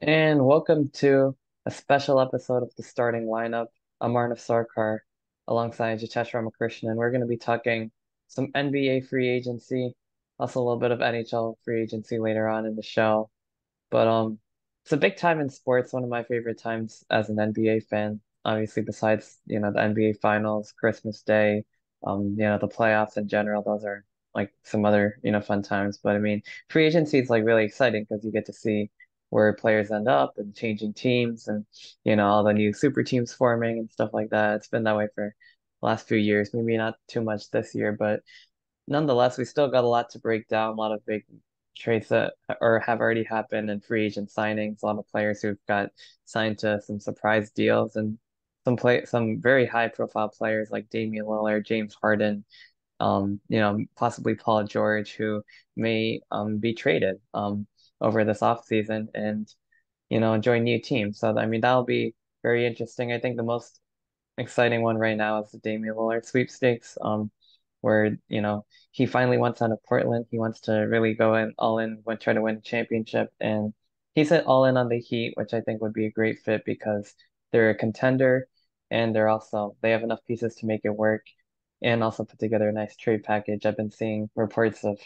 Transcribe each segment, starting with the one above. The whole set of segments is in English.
And welcome to a special episode of the starting lineup. I'm Arnav Sarkar alongside Jitesh Ramakrishnan. We're going to be talking some NBA free agency, also a little bit of NHL free agency later on in the show. But it's a big time in sports, one of my favorite times as an NBA fan. Obviously, besides, the NBA Finals, Christmas Day, the playoffs in general, those are like some other, fun times. But I mean, free agency is like really exciting because you get to see where players end up and changing teams and, all the new super teams forming and stuff like that. It's been that way for the last few years, maybe not too much this year, but nonetheless, we still got a lot to break down, a lot of big trades that or have already happened and free agent signings, a lot of players who've got signed to some surprise deals and some very high profile players like Damian Lillard, James Harden, possibly Paul George, who may be traded over this offseason and join new teams. So I mean that'll be very interesting. I think the most exciting one right now is the Damian Lillard sweepstakes, where, he finally wants out of Portland. He wants to really go in all in, try to win a championship. And he's hit all in on the Heat, which I think would be a great fit because they're a contender and they have enough pieces to make it work and also put together a nice trade package. I've been seeing reports of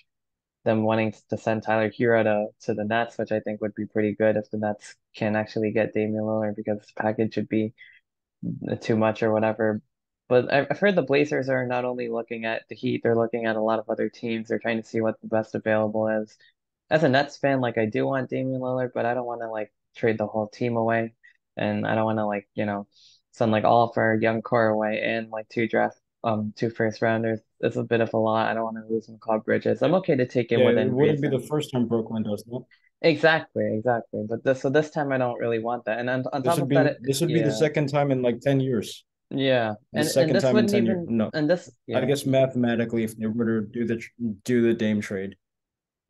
them wanting to send Tyler Hero to the Nets, which I think would be pretty good if the Nets can actually get Damian Lillard because the package should be too much or whatever. But I've heard the Blazers are not only looking at the Heat, they're looking at a lot of other teams. They're trying to see what the best available is. As a Nets fan, like I do want Damian Lillard, but I don't want to like trade the whole team away. And I don't want to like, send like all of our young core away and like two first rounders. It's a bit of a lot. I don't want to lose McCall Bridges. I'm okay to take it Yeah, it within wouldn't be the reason. first time Brooklyn does that. Exactly, exactly. But this time I don't really want that. And on This top would of that, be this would be the yeah. second time in like 10 years. Yeah, The and second this time in wouldn't 10 years. even No, and this I yeah guess mathematically, if they were to do the Dame trade,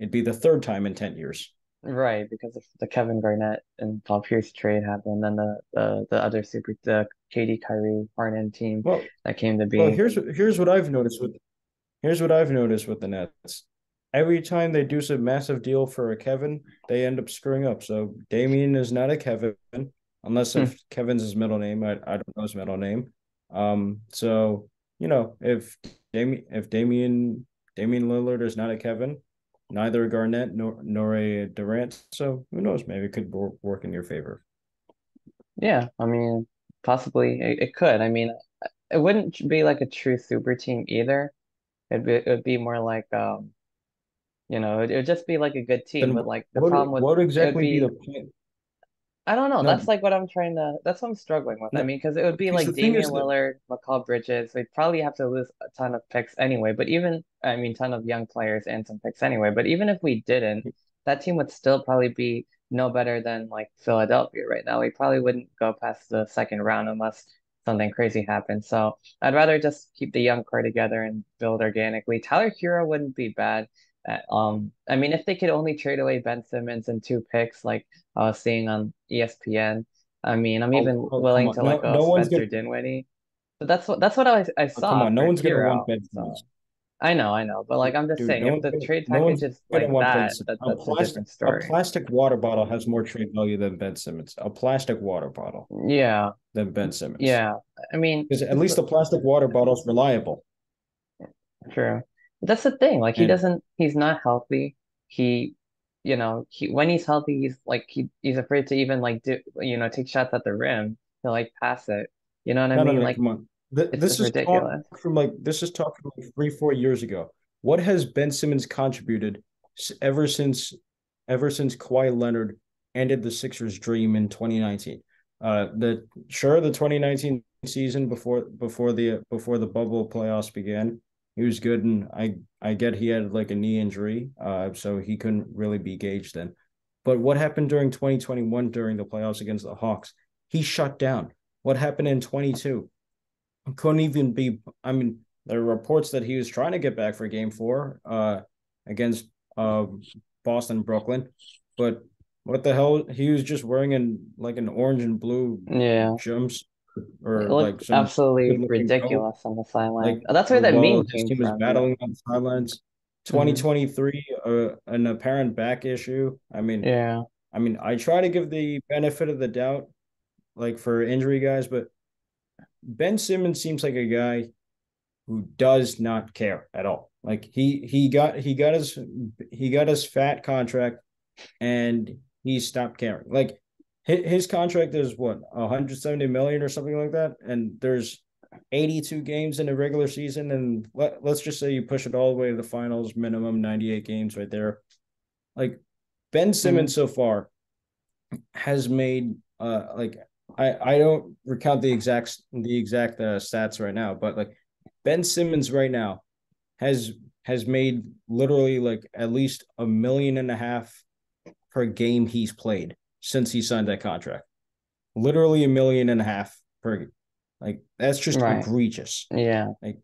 it'd be the third time in 10 years. right because of the Kevin Garnett and Paul Pierce trade happened, then the other the KD Kyrie Harden team Well, that came to well, be. here's what I've noticed with the Nets. Every time they do some massive deal for a Kevin, they end up screwing up. So Damian is not a Kevin, unless Hmm. if Kevin's his middle name. I don't know his middle name. So if Damian Lillard is not a Kevin, neither a Garnett nor a Durant. So who knows? Maybe it could work in your favor. Yeah, I mean possibly it could. I mean it wouldn't be like a true super team either. It would be more like it would just be like a good team, Then but like the what problem with what it would exactly be the be point? I don't know. That's No, like that's what I'm struggling with. I no, mean, because it would be because like the thing Damian is that Lillard, McCall Bridges. We'd probably have to lose a ton of picks anyway, but I mean, ton of young players and some picks anyway. But even if we didn't, that team would still probably be no better than like Philadelphia right now. We probably wouldn't go past the second round unless something crazy happened. So I'd rather just keep the young core together and build organically. Tyler Hero wouldn't be bad. I mean, if they could only trade away Ben Simmons and two picks, like I was seeing on ESPN. I mean, I'm even come willing on, to let no go of no one's gonna Spencer Dinwiddie. But that's what I come saw on, no for one's gonna want Hero. Ben So Simmons. I know, but like I'm just Dude, saying, if the trade no package one's is gonna like want Ben that, Simmons. that's a different A story. plastic water bottle has more trade value than Ben Simmons. A plastic water bottle Yeah, than Ben Simmons. yeah. I mean, Because at least the plastic water bottle is reliable. true. But that's the thing. Like And he's not healthy. He, when he's healthy, he's afraid to even like take shots at the rim to like pass it. You know what I no, no, mean? no, Like come on. it's ridiculous. This is talk from like 3, 4 years ago. What has Ben Simmons contributed ever since Kawhi Leonard ended the Sixers' dream in 2019? The 2019 season before the bubble playoffs began, he was good, and I get he had like a knee injury, so he couldn't really be gauged then. But what happened during 2021 during the playoffs against the Hawks? He shut down. What happened in 22? Couldn't even be. I mean, there are reports that he was trying to get back for Game 4 against Boston, Brooklyn, but what the hell? He was just wearing an orange and blue Yeah. jumps It or like looked some stupid absolutely looking coat, ridiculous on the sideline. like That's where or that while meme his came team was from, you know. battling on the sidelines. Hmm. 2023, an apparent back issue. I mean, Yeah. I mean, I try to give the benefit of the doubt, like for injury guys, but Ben Simmons seems like a guy who does not care at all. Like he got his fat contract and he stopped caring. Like his contract is what 170 million or something like that, and there's 82 games in a regular season, and let's just say you push it all the way to the finals, minimum 98 games right there. Like Ben Mm, Simmons so far has made like I don't recount the exact stats right now, but like Ben Simmons right now has has made literally like at least 1.5 million per game he's played since he signed that contract. Literally 1.5 million per, like that's just right. egregious. Yeah. Like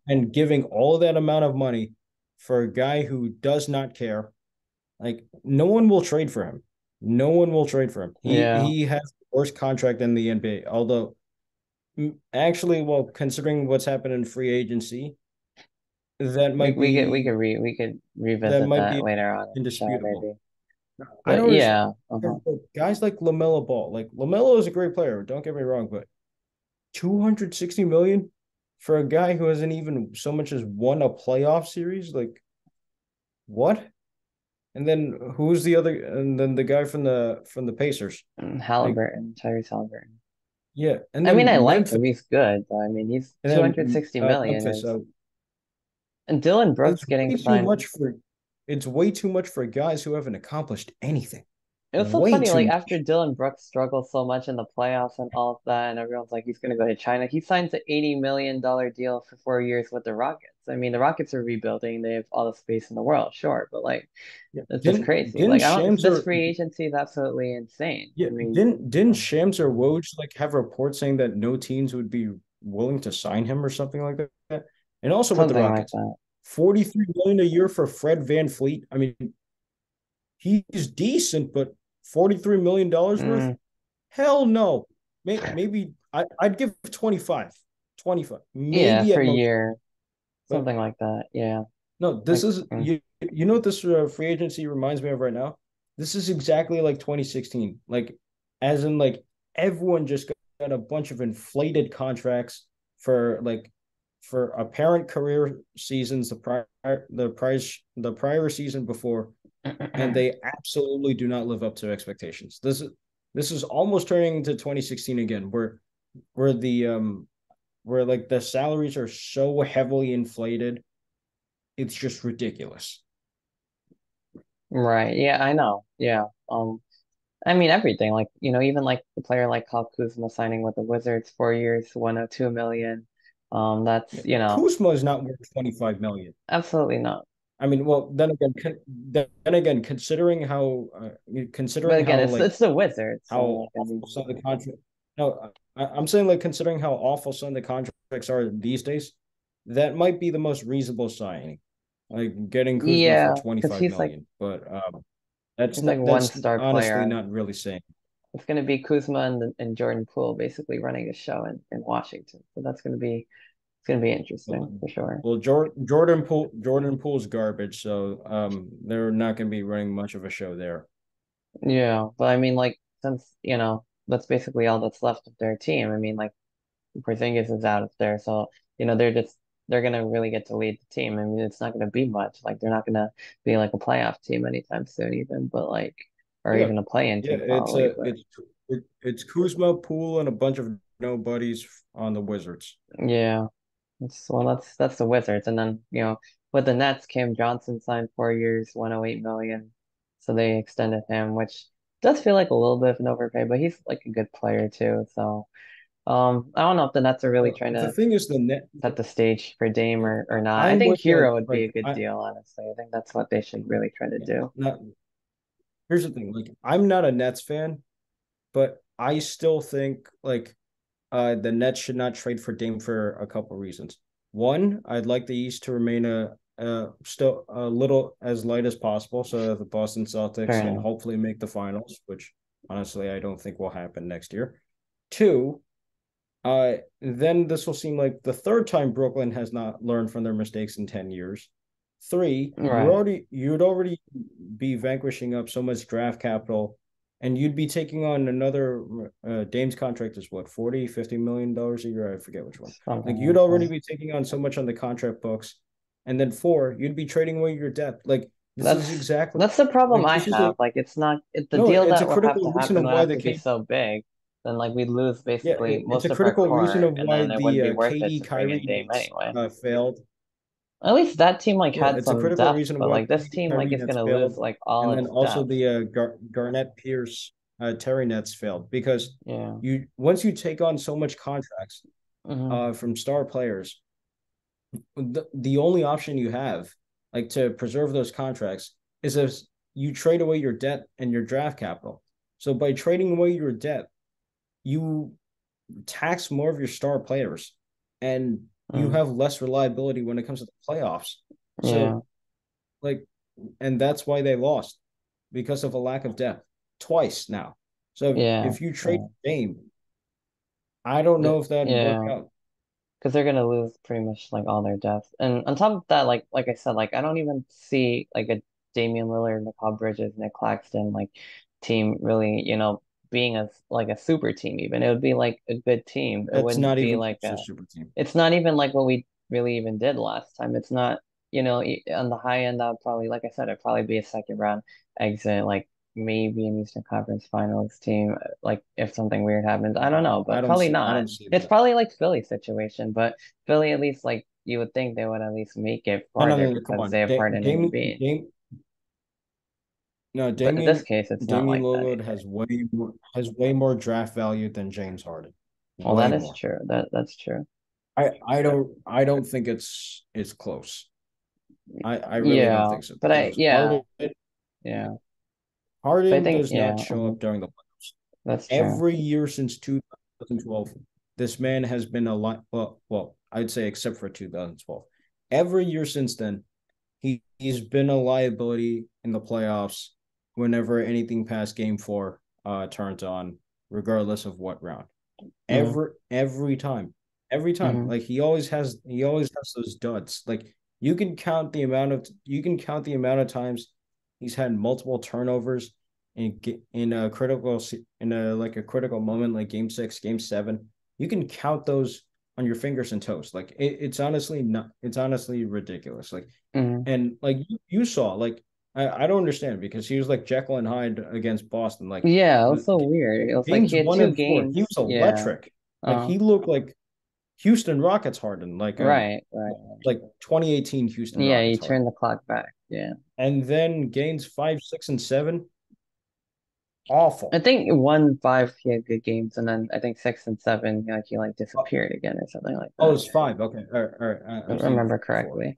and giving all that amount of money for a guy who does not care, like no one will trade for him. No one will trade for him. Yeah. He has the worst contract in the NBA. Although actually, well, considering what's happened in free agency, that might be We could that revisit might that be later on in the show, indisputable. maybe. I But don't understand. yeah. Uh-huh. Guys like LaMelo Ball, like LaMelo is a great player. Don't get me wrong, but 260 million for a guy who hasn't even so much as won a playoff series, like what? And then who's the other? And then the guy from the Pacers, like Halliburton, Tyrese Halliburton. yeah. And I mean, I then like Memphis, him. He's good, but I mean, he's and then 260 million Memphis. is, and Dylan It's Brooks getting way too signed. much for. It's way too much for guys who haven't accomplished anything. It was so Way funny, too like after much. Dylan Brooks struggled so much in the playoffs and all of that, and everyone's like he's gonna go to China. He signs an $80 million deal for 4 years with the Rockets. I mean, the Rockets are rebuilding; they have all the space in the world, sure, but like Yeah. it's just crazy. Didn't Like I don't. Shams This or free agency is absolutely insane. yeah, I mean, didn't Shams or Woj like have reports saying that no teams would be willing to sign him or something like that? And also with the something like Rockets, that. 43 million a year for Fred Van Fleet. I mean, he's decent, but $43 million worth? Mm, Hell no. Maybe I'd give 25. 25. yeah, Maybe for at a most. year, But something like that. Yeah, no, this like is you know what this free agency reminds me of right now? This is exactly like 2016. Like as in like everyone just got a bunch of inflated contracts for like for apparent career seasons the prior season before, and they absolutely do not live up to expectations. This is almost turning into 2016 again, where the where like the salaries are so heavily inflated, it's just ridiculous. right. Yeah, I know. Yeah. I mean everything, like even like the player like Kyle Kuzma signing with the Wizards 4 years, 102 million. Yeah. That's Kuzma is not worth 25 million. absolutely not. I mean, well, then again, But considering again, how it's the Wizards, so how like I awful mean, some of the contract. No, I'm saying like considering how awful some of the contracts are these days, that might be the most reasonable signing, like getting Kuzma for yeah, because 25 million. But he's like one that's star player honestly on. not really saying. It's gonna be Kuzma and Jordan Poole basically running the show in Washington. So that's gonna be Well, interesting for sure. Jordan Poole's garbage, so they're not going to be running much of a show there. Yeah, but I mean like since that's basically all that's left of their team. I mean like Porzingis is out of there, so they're gonna really get to lead the team. I mean, it's not gonna be much. Like they're not gonna be like a playoff team anytime soon, even, but like or Yeah, even a play-in yeah, team probably. But it's Kuzma, Poole, and a bunch of nobodies on the Wizards. yeah, that's the Wizards, and then with the Nets, Cam Johnson signed 4 years, 108 million, so they extended him, which does feel like a little bit of an overpay, but he's like a good player too. So I don't know if the Nets are really trying The to thing is, the net. set the stage for Dame or not. I I'm think with like Hero would be a good I deal, honestly. I think that's what they should really try to yeah, do. not. Here's the thing, like I'm not a Nets fan, but I still think like the Nets should not trade for Dame for a couple reasons. One, I'd like the East to remain still a little as light as possible so that the Boston Fair Celtics can enough. hopefully make the finals, which honestly I don't think will happen next year. Two, then this will seem like the third time Brooklyn has not learned from their mistakes in 10 years. Three, Right. you'd already be vanquishing up so much draft capital, and you'd be taking on another Dame's contract is what, 40, $50 million a year? I forget which one. Like Something you'd like already that. be taking on so much on the contract books. And then four, you'd be trading away your depth. Like this is exactly That's the problem like I this is a have. Like it's not the no, deal it's a that will have critical to reason happen of will why have the to be K so big, then like we lose yeah, basically it's a most of our critical reason core, of and why then it the wouldn't be worth it KD to bring in Kyrie Dame Nets anyway. failed. At least that team like Yeah, had it's a some critical depth, reason of but why like this KD team like Kyrie is Nets gonna lose failed, like all and then its also depth. the Garnett Pierce Terry Nets failed because Yeah. you once you take on so much contracts Hmm. from star players, the only option you have like to preserve those contracts is if you trade away your debt and your draft capital. So by trading away your debt, you tax more of your star players and you Mm. have less reliability when it comes to the playoffs. Yeah. So like and that's why they lost because of a lack of depth twice now. So Yeah. if you trade Yeah. Dame, I don't know if that'd work Yeah. out. Because they're gonna lose pretty much like all their depth. And on top of that, like I said, like I don't even see like a Damian Lillard, Mikal Bridges, Nick Claxton like team really, being like a super team even. It would be like a good team. It That's wouldn't not be even like close to a super team. it's not even like what we really even did last time. It's not, on the high end, I'd probably, like I said, it'd probably be a second round exit, like maybe an Eastern Conference Finals team, like if something weird happens. I don't know, but probably I not. don't see It's that. probably like Philly situation, but Philly at least like you would think they would at least make it No, no, farther no, no, come because on. they have Harden and Embiid. No, But in this case, it's not Damian like that Lillard either. has way more draft value than James Harden. Well, that Way is more. true. That's true. I don't think it's close. I really don't Yeah, think so but because yeah, but I Harden think does not yeah, show up during the playoffs. that's true. Every year since 2012, this man has been a lot. Well, I'd say except for 2012. Every year since then, he's been a liability in the playoffs whenever anything past game four turns on, regardless of what round. Mm, Every time. Every time. mm, Like he always has those duds. Like you can count the amount of times he's had multiple turnovers in a critical in a like a critical moment like game six, game seven. You can count those on your fingers and toes. Like it's honestly ridiculous. Like mm. and like you saw, like I don't understand because he was like Jekyll and Hyde against Boston. Like Yeah, it was so weird. It was like games he had one two and four, he games. was Yeah. electric. Like Uh, he looked like Houston Rockets Harden, right. like 2018 Houston Yeah, he Rockets turned Harden. the clock back. Yeah. And then games five, six, and seven, I awful. think 1-5 he had good games, and then I think 6 and 7 he like disappeared again or something like Oh, that. it's five. Okay, all right. I I'm thinking remember four. correctly.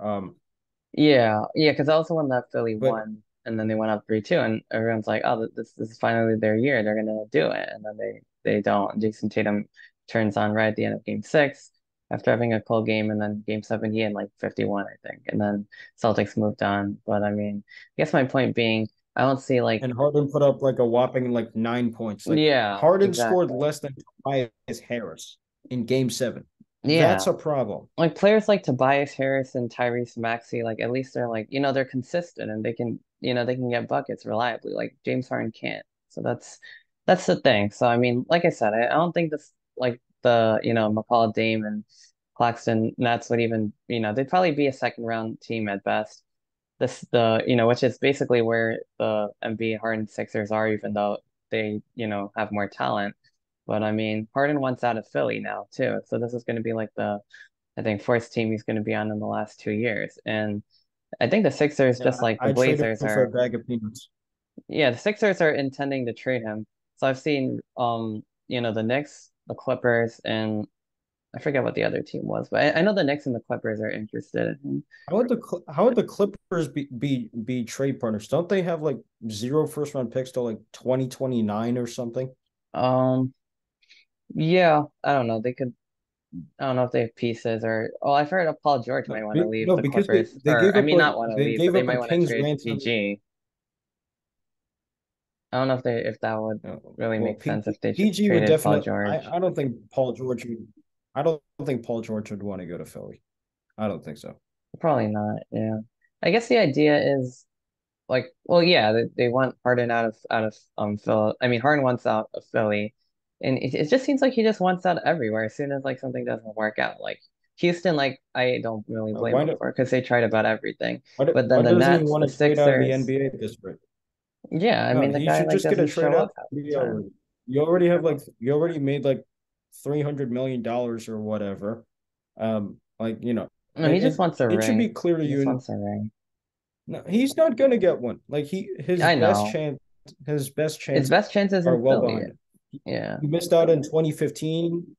Yeah, because that was the one that Philly But won, and then they went up 3-2, and everyone's like, "Oh, this is finally their year. They're gonna do it," and then they don't. Jason Tatum turns on right at the end of Game 6 after having a cold game, and then Game 7 he had like 51, I think, and then Celtics moved on. But I mean, I guess my point being, I don't see like, and Harden put up like a whopping like 9 points. Like yeah, Harden scored exactly, less than Tobias Harris in game seven. yeah. That's a problem. Like players like Tobias Harris and Tyrese Maxey, like at least they're like, they're consistent and they can get buckets reliably. Like James Harden can't. So that's the thing. So I mean, like I said, I don't think this like the, McCall, Dame and Claxton Nets would even, they'd probably be a second round team at best. Which is basically where the MB Harden Sixers are, even though they, have more talent. But I mean, Harden wants out of Philly now too. So this is going to be like I think fourth team he's going to be on in the last 2 years. And I think the Sixers, Yeah, just like the I traded Blazers him for a are, bag of peanuts. yeah, the Sixers are intending to trade him. So I've seen, the Knicks, the Clippers, and I forget what the other team was, but I know the Knicks and the Clippers are interested in him. How would the Clippers be trade partners? Don't they have like zero first round picks till like 2029 or something? Um, yeah, I don't know. I don't know if they have pieces or, oh, I've heard of Paul George might want to leave No, the because Clippers, they or gave I up mean, not want to they leave, but gave they up a might want to king's trade ransom. PG. I don't know if that would really Well, make sense if they just PG would traded Paul definitely. George. I don't think Paul George would. I don't think Paul George would want to go to Philly. I don't think so. Probably not, yeah. I guess the idea is like, well, yeah, they want Harden out of Phil. I mean, Harden wants out of Philly, and it just seems like he just wants out everywhere as soon as like something doesn't work out. Like Houston, like I don't really blame Why them do, for because they tried about everything. But then why the doesn't he Nets, want the to trade out of the Sixers, NBA at this rate? yeah, I No, mean the he guy should like just get a doesn't trade show out up of half the the NBA time. already. You already made like $300 million or whatever. Like No, he just and wants a it should be ring. clear to He just you. wants a ring. No, he's not gonna get one. Like I know. his best His chances best chances are in well Philly. behind him. Yeah. He missed out in 2015.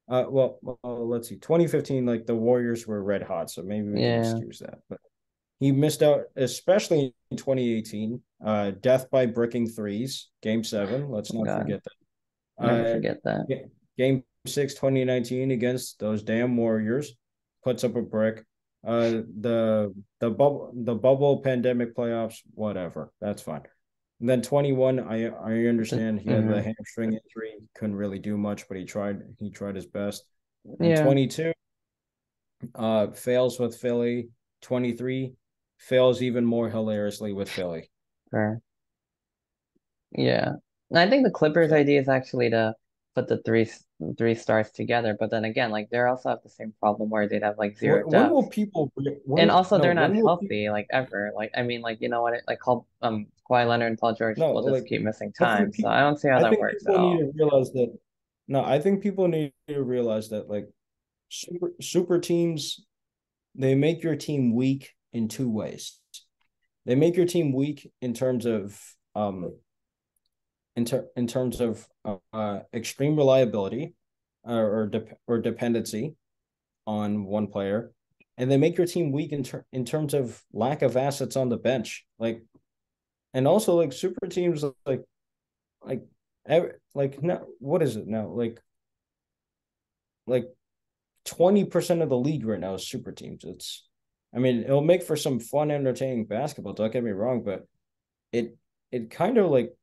Let's see, 2015. Like the Warriors were red hot, so maybe we can Yeah. excuse that. But he missed out, especially in 2018. Death by bricking threes, Game 7. Let's Oh not God. forget that. Never forget that. Game 6, 2019, against those damn Warriors, puts up a brick. The bubble pandemic playoffs, whatever. That's fine. And then 21, I understand he had the Mhm. hamstring injury, couldn't really do much, but he tried his best. And Yeah. 22, fails with Philly. 23, fails even more hilariously with Philly. Sure. Yeah. And I think the Clippers So idea is actually to put the three stars together, but then again, like they also have the same problem where they'd have like zero when will depth. people And when also no they're not when will people healthy like ever. Like I mean like you know what like Kawhi Leonard and Paul George no will just like keep missing I time. think So people I don't see how I that think works at people need all. to realize that no I think people need to realize that like super teams, they make your team weak in two ways. They make your team weak in terms of in terms of extreme reliability, or dependency on one player, and they make your team weak in terms of lack of assets on the bench. Like, and also like super teams like like now what is it now like 20% of the league right now is super teams. It's, I mean, it'll make for some fun, entertaining basketball. Don't get me wrong, but it it kind of like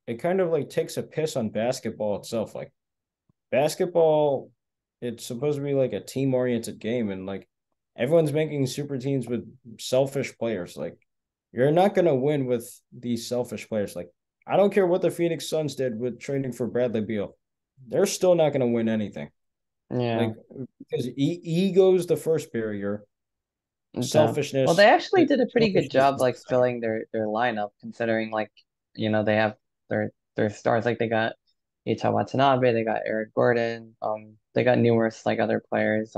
it kind of like takes a piss on basketball itself. Like basketball, it's supposed to be like a team oriented game, and like everyone's making super teams with selfish players. Like you're not gonna win with these selfish players. Like I don't care what the Phoenix Suns did with trading for Bradley Beal, they're still not gonna win anything. Yeah. Like because ego's the first barrier, Well, they selfishness, actually did a pretty good selfishness job is the like second. filling their lineup, considering like they have their stars. Like they got Yuta Watanabe, they got Eric Gordon, they got numerous like other players.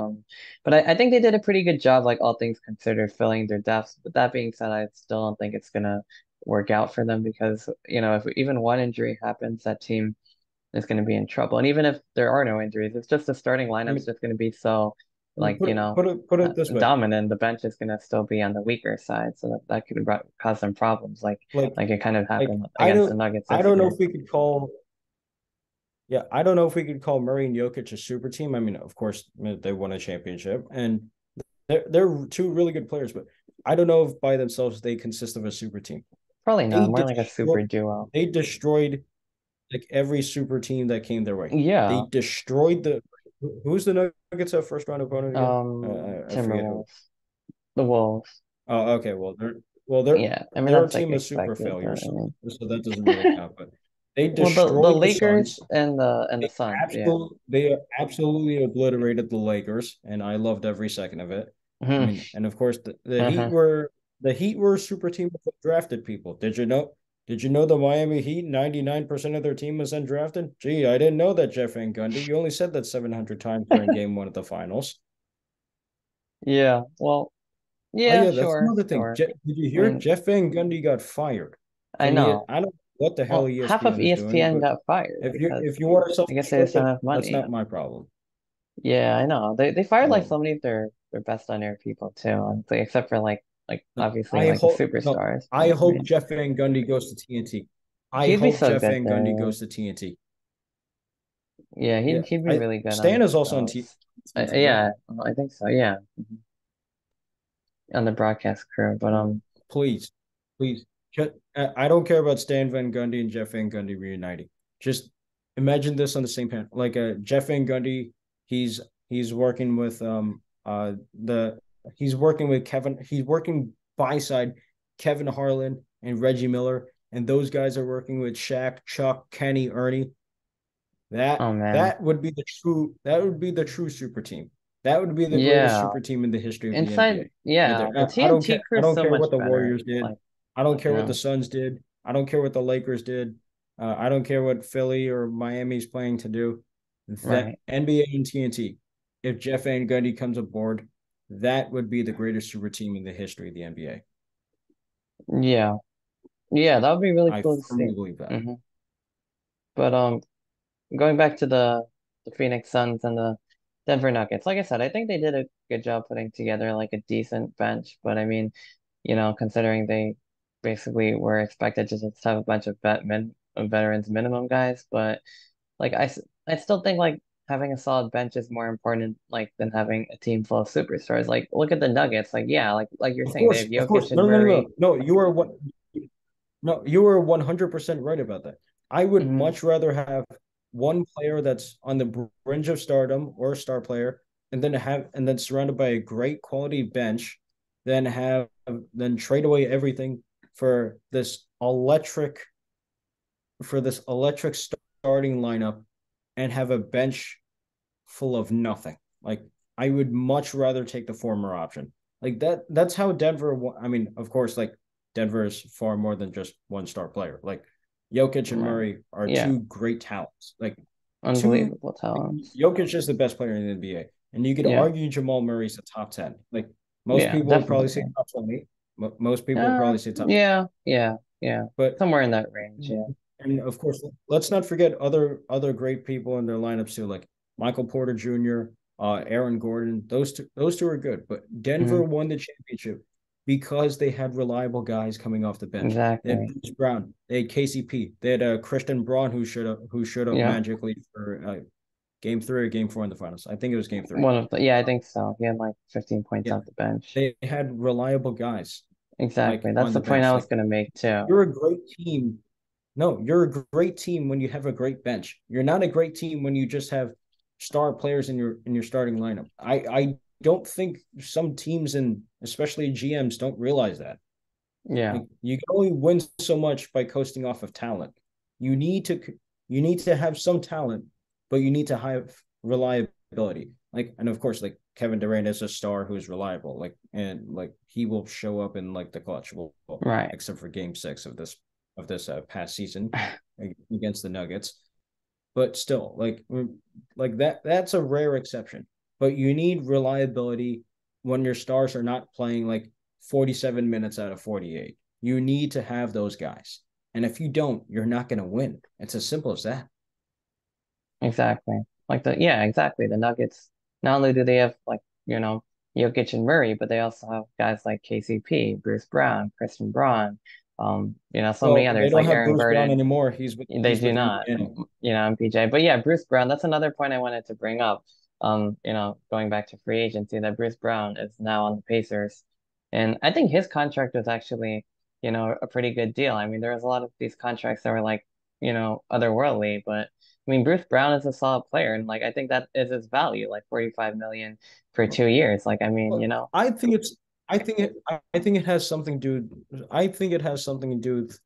But I think they did a pretty good job, like all things considered, filling their depths. But that being said, I still don't think it's gonna work out for them because if even one injury happens, that team is going to be in trouble. And even if there are no injuries, it's just the starting I lineup's mean, just going to be so like, put it this way. dominant. The bench is going to still be on the weaker side, so that could cause some problems, Like like it kind of like happened against the Nuggets I this don't know year. if we could call yeah, I don't know if we could call Murray and Jokic a super team. I mean, of course, they won a championship and they're two really good players, but I don't know if by themselves they consist of a super team. Probably They not. More like a super destroyed duo. they destroyed like every super team that came their way. They Yeah. destroyed the who's the Nuggets' first round opponent again? I forget who. Timberwolves, the Wolves. Oh, okay. Well, Yeah. I mean they're a that's like team of super expected, but failures, I mean, so that doesn't really count. But they well, the destroyed the Lakers Suns. and the Suns. Yeah. They absolutely obliterated the Lakers, and I loved every second of it. I Hmm. mean, and of course Uh-huh. The Heat were a super team that drafted people. Did you know? Did you know the Miami Heat 99% of their team was undrafted? Gee, I didn't know that, Jeff Van Gundy. You only said that 700 times during game 1 of the finals. Yeah. Well, Oh yeah, yeah, that's sure, another thing. sure. Did you I hear mean, Jeff Van Gundy got fired I from know. I don't know what the hell Well, half of ESPN is doing, ESPN but got fired because if you want to I guess they just self-destruct, don't have that's money. not my problem. Yeah, I know. They fired like Um, so many of their best on air people too, honestly, except for like obviously I like the hope no, superstars. I But I hope mean, Jeff Van Gundy goes to TNT. I he'd be hope so Jeff good Van Gundy there. goes to TNT. Yeah, Yeah, he'd be I really good on Stan is also on those. TNT, right? Yeah, I think so. Yeah, on the broadcast crew. But Please, please. I don't care about Stan Van Gundy and Jeff Van Gundy reuniting. Just imagine this on the same panel. Like Jeff Van Gundy, he's working with the he's working with Kevin. He's working buy side, Kevin Harlan and Reggie Miller, and those guys are working with Shaq, Chuck, Kenny, Ernie. Oh That man. that would be the true super team. That would be the greatest Yeah. super team in the history of the NBA. Inside, Right yeah, there. the I don't TNT care. crew I is don't so care much what the better. Warriors did. Like, I don't care you what the know, Suns did. I don't care what the Lakers did. I don't care what Philly or Miami's playing to do. That right. NBA and TNT. If Jeff Van Gundy comes aboard, that would be the greatest super team in the history of the NBA. Yeah. Yeah, that would be really I cool to firmly see. believe that. hmm But going back to the Phoenix Suns and the Denver Nuggets, like I said, I think they did a good job putting together like a decent bench. But I mean, considering they basically were expected to just have a bunch of veterans minimum guys, but like I still think like having a solid bench is more important like than having a team full of superstars. Like look at the Nuggets, like yeah, like you're saying they have Of course. Jokic and No, no, no, no. Murray. No, you are what no, you were 100% right about that. I would hmm much rather have one player that's on the fringe of stardom or a star player, and then surrounded by a great quality bench, than trade away everything for this electric starting lineup and have a bench full of nothing. Like I would much rather take the former option. Like that's how Denver. I mean, of course, like Denver is far more than just one star player. Like Jokic and Right. Murray are Yeah, two great talents. Like two unbelievable talents. Jokic is the best player in the NBA. And you could Yeah, argue Jamal Murray's a top 10. Like most yeah, people would probably say definitely. top 20. Most people would probably say top 10. Yeah, yeah, yeah. But Somewhere in that range, yeah. and of course, let's not forget other great people in their lineups too, like Michael Porter Jr., Aaron Gordon. Those two are good. But Denver hmm won the championship because they had reliable guys coming off the bench. They had Exactly. Bruce Brown, they had KCP, they had Christian Braun who showed up Yeah. magically for game 3 or game 4 in the finals. I think it was game 3. Yeah, I think so. He had like 15 points Yeah, off the bench. they had reliable guys like Exactly. That's on the the point bench. I was Like gonna make too. you're a great team. No, you're a great team when you have a great bench. You're not a great team when you just have star players in your starting lineup. I don't think some teams and especially GMs don't realize that. Yeah, Like you can only win so much by coasting off of talent. You need to you need to have some talent, but you need to have reliability. Like and of course, like Kevin Durant is a star who's reliable. Like he will show up in like the clutch. Well, right. except for Game 6 of this past season against the Nuggets. But still, like that's a rare exception. But you need reliability when your stars are not playing like 47 minutes out of 48. You need to have those guys. And if you don't, you're not going to win. It's as simple as that. Exactly. Yeah, exactly. The Nuggets, not only do they have Jokic and Murray, but they also have guys like KCP, Bruce Brown, Christian Braun, so many Well, they others don't like have Aaron Bruce Brown Gordon. anymore. They He's do with not, Indiana. MPJ. But yeah, Bruce Brown, that's another point I wanted to bring up. Going back to free agency, that Bruce Brown is now on the Pacers. And I think his contract was actually, a pretty good deal. I mean, there was a lot of these contracts that were like, otherworldly, but I mean, Bruce Brown is a solid player, and like I think that is his value, like 45 million for 2 years. Like, I mean, Well, I think it's I think it has something to do I think it has something to do with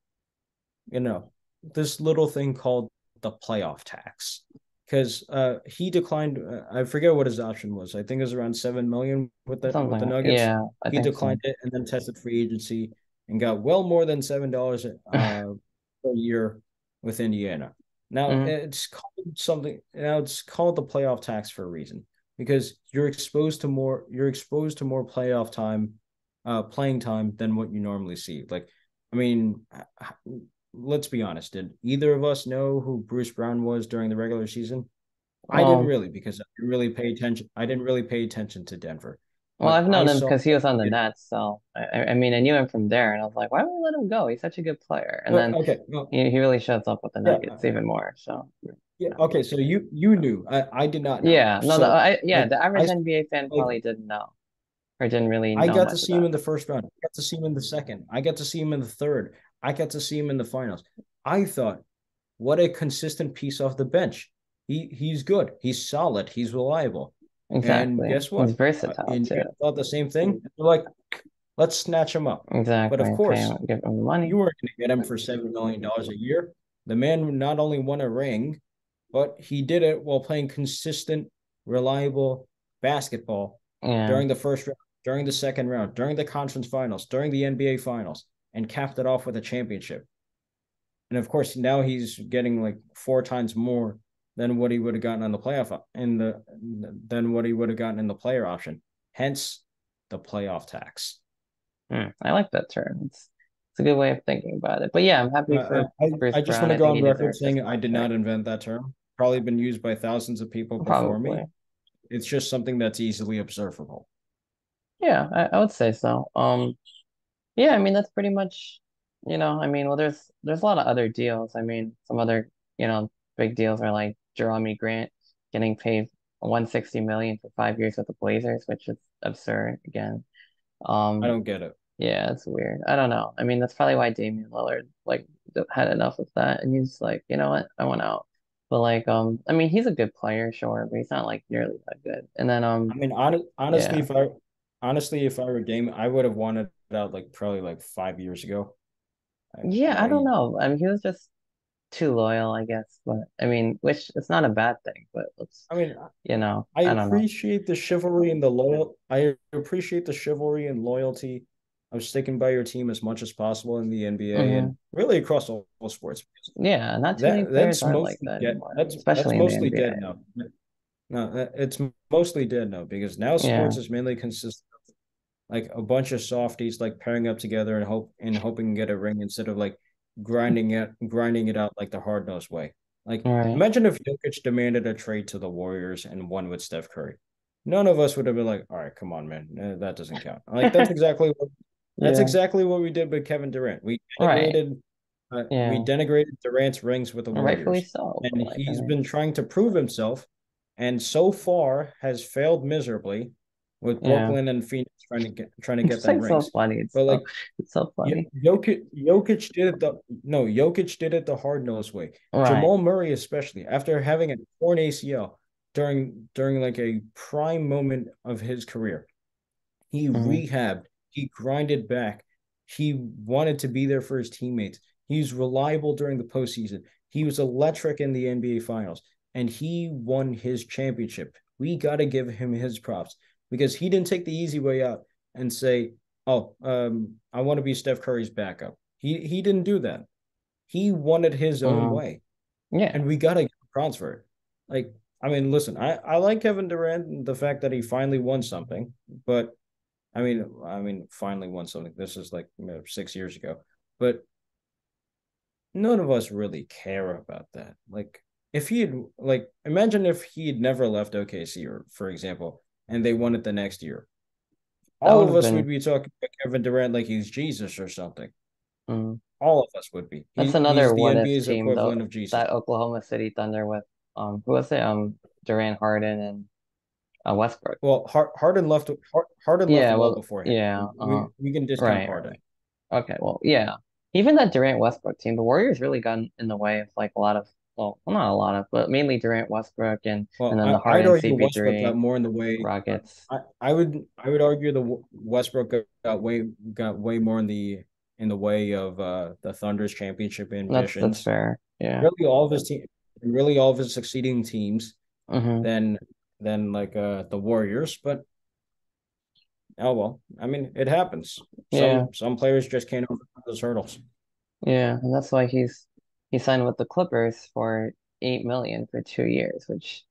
you know, this little thing called the playoff tax. Because he declined, I forget what his option was. I think it was around 7 million with the something, Nuggets. yeah, I He think declined so. it and then tested free agency and got well more than $7 per year with Indiana. Now hmm it's called something. Now it's called the playoff tax for a reason because you're exposed to more playoff time, playing time than what you normally see. Like, I mean, let's be honest. Did either of us know who Bruce Brown was during the regular season? I didn't Well, really because I didn't really pay attention. I didn't really pay attention to Denver, well, but I've I known him saw. because he was on the Nets, so I mean, I knew him from there, and I was like, why would we let him go? He's such a good player. And then Okay, well, he really shows up with the yeah, Nuggets even more. So, yeah. Okay, so you knew. I did not know. yeah, no, So the average NBA fan like probably didn't know or didn't really I know got to much see him about in the first round. I got to see him in the second. I got to see him in the third. I got to see him in the finals. I thought, what a consistent piece off the bench. He's good. He's solid. He's reliable. it. And Exactly. guess He's what? versatile too. Indiana thought the same thing. They're Let's snatch him up. But of Exactly. Pay course, him, give him the you money. weren't going to get him for $7 million a year. The man not only won a ring, but he did it while playing consistent, reliable basketball Yeah. during the first round, during the second round, during the conference finals, during the NBA finals, and capped it off with a championship. And of course, now he's getting like four times more than what he would have gotten on the playoff in the than what he would have gotten in the player option. Hence the playoff tax. I like that term. It's a good way of thinking about it. But yeah, I'm happy for Bruce I just Brown. want to I go think on he record deserves his saying I did not contract. invent that term. Probably been used by thousands of people before me. Probably. It's just something that's easily observable. Yeah, I would say so. Yeah, I mean that's pretty much, I mean, well, there's a lot of other deals. I mean, some other, big deals are like Jeremy Grant getting paid 160 million for 5 years with the Blazers, which is absurd again. I Um, don't get it. yeah, it's weird. I don't know. I mean, that's probably why Damian Lillard like had enough of that, and he's like, you know what, I want out. But like, I mean, he's a good player, sure, but he's not like nearly that good. And then, I mean, yeah. honestly, if I were game, I would have wanted it out like probably like 5 years ago. Yeah, I don't I know. I mean, he was just too loyal, I guess. But I mean, which it's not a bad thing, but it's, I mean, I I don't know. appreciate the chivalry and the loyal. I appreciate the chivalry and loyalty of sticking by your team as much as possible in the NBA Hmm. and really across all sports. Yeah, not too many players are like that anymore, That's especially in the mostly NBA. dead now. No, it's mostly dead now because now Yeah, sports is mainly consist of like a bunch of softies like pairing up together and hoping to get a ring instead of like grinding it out like the hard nosed way. Like right. imagine if Jokic demanded a trade to the Warriors and won with Steph Curry. None of us would have been like, all right, come on, man, that doesn't count. Like that's Yeah, exactly what we did with Kevin Durant. right. We Yeah, degraded Durant's rings with the rightfully Warriors, so. and But like, I he's mean, been trying to prove himself, and so far has failed miserably with yeah, Brooklyn and Phoenix trying to get it's them like so rings. funny. But like It's so funny. Jokic did it the no, Jokic did it the hard nosed way. Right. Jamal Murray, especially after having a torn ACL during like a prime moment of his career, he Hmm. rehabbed, he grinded back, he wanted to be there for his teammates. He's reliable during the postseason. He was electric in the NBA Finals, and he won his championship. We got to give him his props because he didn't take the easy way out and say, "Oh, I want to be Steph Curry's backup." He didn't do that. He wanted his own Hmm. way, Yeah. and we got to give props for it. Like, I mean, listen, I like Kevin Durant and the fact that he finally won something, but finally won something. This is like 6 years ago, but none of us really care about that. Like, if he had, like, imagine if he had never left OKC, or for example, and they won it the next year. That All would of have us would been. be talking about Kevin Durant like he's Jesus or something. Mm. All of us would be. That's He's another the what if NBA's team though. equivalent of Jesus. That Oklahoma City Thunder with who was it? Durant, Harden, and Westbrook. Well, Harden left Yeah, well well, before him. yeah, We can discount right, Harden. right. Okay, well, yeah. Even that Durant Westbrook team, the Warriors really got in the way of like a lot of, well, not a lot of, but mainly Durant Westbrook and Well, then the I'd Harden argue Westbrook got CP3 more in the way. Rockets. I would argue the Westbrook got way more in the way of the Thunder's championship That's ambitions. fair. Yeah. Really, all of his team, really all of his succeeding teams Hmm. than like the Warriors. But oh well, I mean, it happens. Yeah. Some players just can't overcome those hurdles. Yeah, and that's why he signed with the Clippers for 8 million for 2 years, which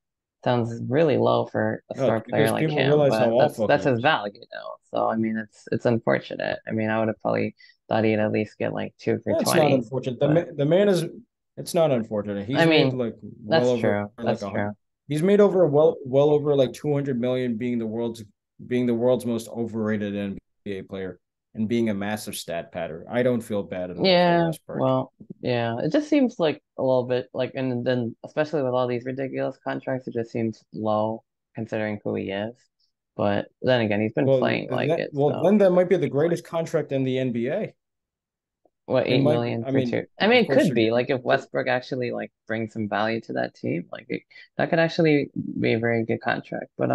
sounds really low for a No, star it's player because like people him, realize how but awful he that's his is. value now. So I mean it's unfortunate. I mean I would have probably thought he'd at least get like two for That's not 20. unfortunate. But The man is. It's not unfortunate. I He's made mean like well that's over true. like That's a hundred. true. He's made over well over like 200 million, being the world's most overrated NBA player and being a massive stat patter. I don't feel bad at all for Yeah, Westbrook. well, yeah. It just seems like a little bit like and then especially with all these ridiculous contracts, it just seems low considering who he is. But then again, he's been playing like it, so Then that might be the greatest contract in the NBA. what, It eight might. million I for mean, two? I mean, of it course, could be like if Westbrook actually like brings some value to that team, that could actually be a very good contract. But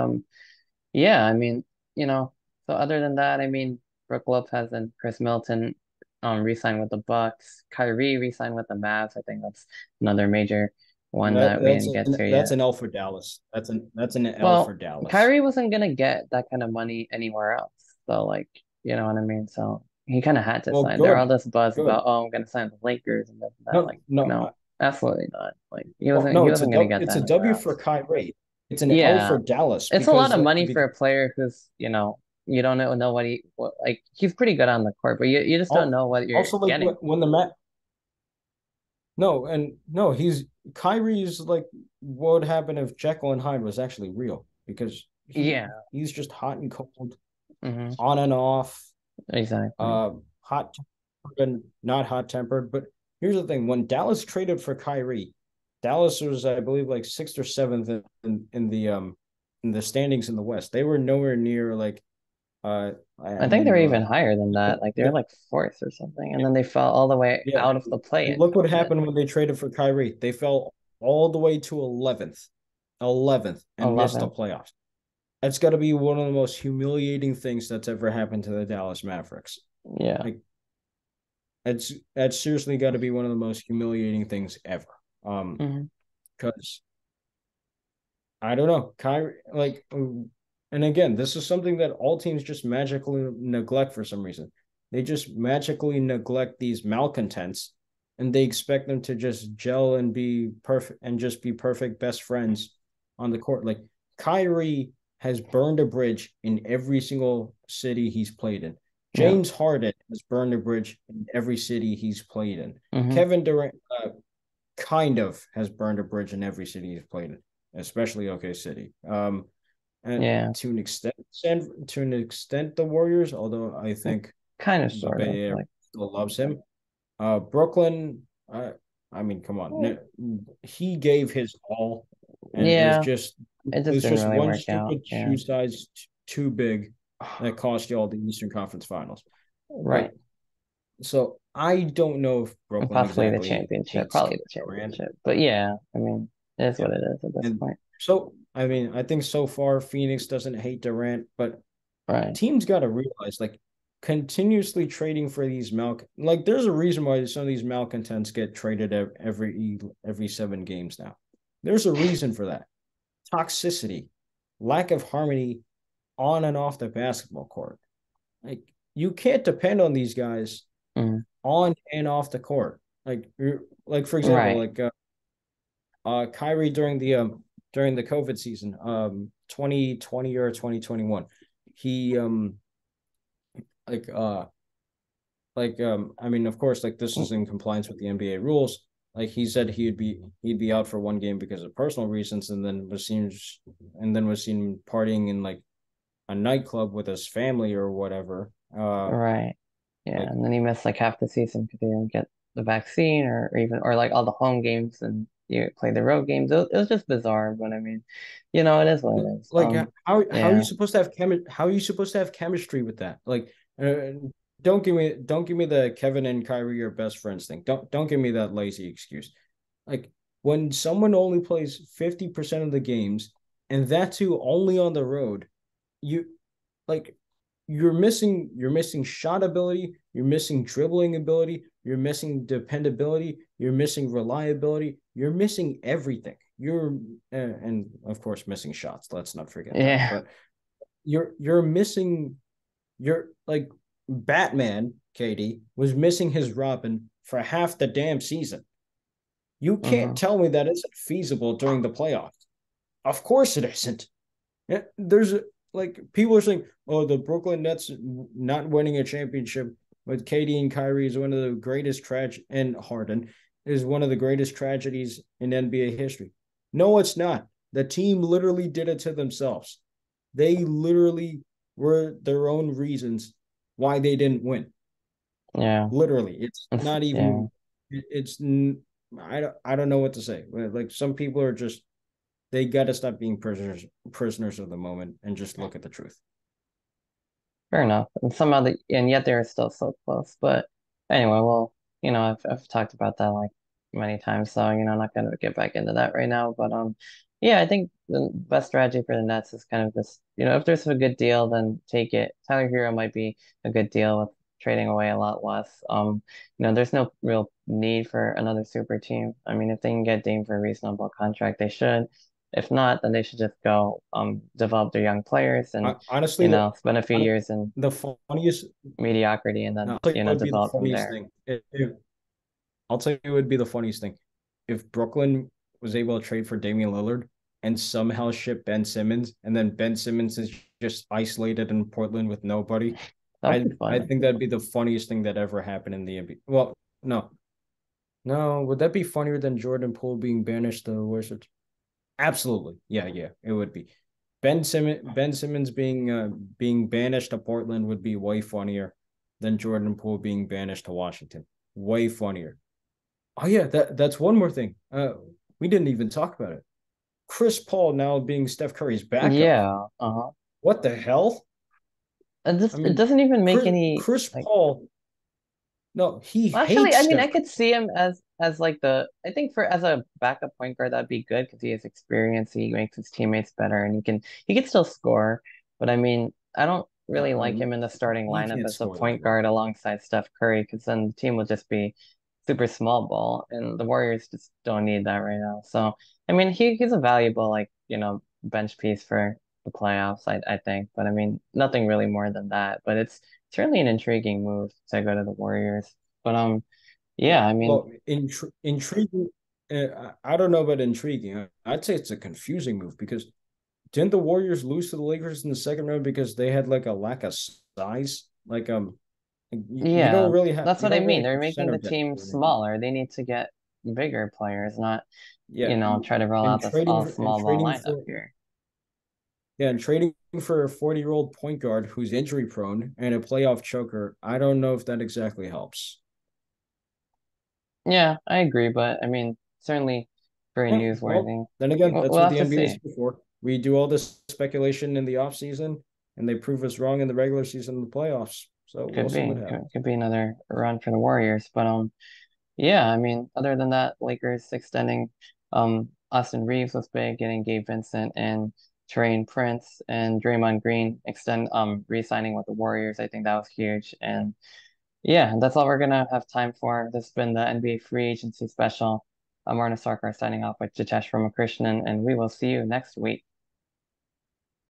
yeah, I mean, you know, so other than that, I mean. Brooke Lopez and Chris Middleton re-signed with the Bucks. Kyrie re-signed with the Mavs. I think that's another major one that we didn't get to That's yet. an L for Dallas. That's an L for Well, Dallas. Kyrie wasn't gonna get that kind of money anywhere else. So like, you know what I mean? So he kind of had to Well, sign. There all good, this buzz about, good. oh, I'm gonna sign the Lakers and this and that. No, Like, no, no, absolutely not. Like well, he no. wasn't gonna get It's that a anywhere W for else. Kyrie. It's an L Yeah, for Dallas it's a lot because of money for a player who's, you don't know like he's pretty good on the court, but you just don't know what you're also like getting. when the Matt no and no he's Kyrie's like what would happen if Jekyll and Hyde was actually real because Yeah. he's just hot and cold, Hmm. on and off, Exactly. hot and not hot tempered. But here's the thing: when Dallas traded for Kyrie, Dallas was, I believe, like sixth or seventh in the standings in the West. They were nowhere near like I I think mean they're even higher than that. Like they're like fourth or something, and then they fell all the way yeah. out of the And play-in look what tournament. happened when they traded for Kyrie. They fell all the way to 11th, and missed the 11th. playoffs. That's got to be one of the most humiliating things that's ever happened to the Dallas Mavericks. Yeah. Like that's seriously got to be one of the most humiliating things ever. Hmm. Because I don't know, Kyrie, and again, this is something that all teams just magically neglect for some reason. They just magically neglect these malcontents, and they expect them to just gel and be perfect and just be perfect best friends on the court. Like Kyrie has burned a bridge in every single city he's played in. Yeah. James Harden has burned a bridge in every city he's played in. Hmm. Kevin Durant kind of has burned a bridge in every city he's played in, especially OK City. And Yeah. to an extent, the Warriors, although I think Kind of, the sort of. Bay Area Like, still loves him. Brooklyn, I mean, come on, he gave his all, and yeah, it it just was didn't just really one work out. stupid Yeah. shoe size too big that cost you all the Eastern Conference Finals. Right. But so I don't know if And Brooklyn possibly the exactly championship. hates Probably Kevin the Durant. championship. But yeah, I mean, it is Yeah. what it is at this And point. so, I mean, I think so far Phoenix doesn't hate Durant, but Right. teams got to realize like continuously trading for these like there's a reason why some of these malcontents get traded every 7 games now. There's a reason for that. Toxicity, lack of harmony on and off the basketball court. Like you can't depend on these guys Mm. on and off the court. Like for example, Right. Kyrie during the COVID season, 2020 or 2021, he like uh I mean, of course, like this is in compliance with the NBA rules. Like he said he'd be out for 1 game because of personal reasons, and then was seen partying in like a nightclub with his family or whatever. Right. Yeah, Like and then he missed like half the season because he didn't get the vaccine or like all the home games and you play the road games. It was just bizarre, but I mean, it is what it is. like how are you Yeah. supposed to have how are you supposed to have chemistry with that? Like don't give me the Kevin and Kyrie are best friends thing. Don't give me that lazy excuse. Like when someone only plays 50% of the games, and that too only on the road, you like you're missing shot ability, you're missing dribbling ability, you're missing dependability, you're missing reliability, you're missing everything. And of course missing shots. Let's not forget that. Yeah. But you're missing. You're like Batman. KD was missing his Robin for half the damn season. You can't Hmm. tell me that isn't feasible during the playoffs. Of course it isn't. Yeah, like people are saying, oh, the Brooklyn Nets not winning a championship with KD and Kyrie is one of the greatest and Harden is one of the greatest tragedies in NBA history. No, it's not. The team literally did it to themselves. They literally were their own reasons why they didn't win. Yeah. Literally, it's not Yeah. even. It's I don't know what to say. Like some people are just they got to stop being prisoners of the moment and just look at the truth. Fair enough. And yet they're still so close. But anyway, well, I've talked about that like many times, so I'm not gonna get back into that right now. But Yeah, I think the best strategy for the Nets is kind of this, if there's a good deal, then take it. Tyler Hero might be a good deal with trading away a lot less. There's no real need for another super team. I mean, if they can get Dame for a reasonable contract, they should. If not, then they should just go develop their young players and, Honestly, spend a few hon- years in the funniest, mediocrity and then, no, I'll tell you what would be the develop from funniest there. thing. I'll tell you what would be the funniest thing. If Brooklyn was able to trade for Damian Lillard and somehow ship Ben Simmons, and then Ben Simmons is just isolated in Portland with nobody, That would be I fun. think that'd be the funniest thing that ever happened in the NBA. Well, no, no, would that be funnier than Jordan Poole being banished to the Wizards? Absolutely, yeah, yeah, it would be. Ben Simmons being banished to Portland would be way funnier than Jordan Poole being banished to Washington. Way funnier. Oh yeah, that's one more thing. We didn't even talk about it. Chris Paul now being Steph Curry's backup. Yeah, uh-huh. What the hell? And I this it mean, doesn't even make Chris any Chris like. Paul. No, he Well, actually, hates I mean, I Steph could Curry. see him as like I think for as a backup point guard that'd be good because he has experience, he makes his teammates better, and he can still score. But I mean, I don't really like him in the starting He lineup can't as a score that point well. guard alongside Steph Curry because then the team will just be super small ball, and the Warriors just don't need that right now. So I mean, he's a valuable like bench piece for the playoffs, I think. But I mean, nothing really more than that. But it's certainly an intriguing move to go to the Warriors. But yeah, I mean, Well, intriguing. I don't know about intriguing. I'd say it's a confusing move because didn't the Warriors lose to the Lakers in the second round because they had like a lack of size? Like you don't yeah, really have that's you what I don't mean. really They're have making center the depth team or anything. smaller. They need to get bigger players, not, Yeah, try to roll and out this all and small ball trading lineup for here. and trading for a 40-year-old point guard who's injury prone and a playoff choker. I don't know if that exactly helps. Yeah, I agree, but I mean, certainly very Yeah, well, newsworthy. then again, We'll, that's we'll what have the to NBA is see. here for. We do all this speculation in the off season, and they prove us wrong in the regular season and the playoffs. So we'll Could see what be, happens. could be another run for the Warriors, but yeah, I mean, other than that, Lakers extending Austin Reeves was big, getting Gabe Vincent and Taurean Prince and Draymond Green re-signing with the Warriors. I think that was huge. And yeah, that's all we're gonna have time for. This has been the NBA free agency special. I'm Arnav Sarkar signing off with Jitesh Ramakrishnan, and we will see you next week.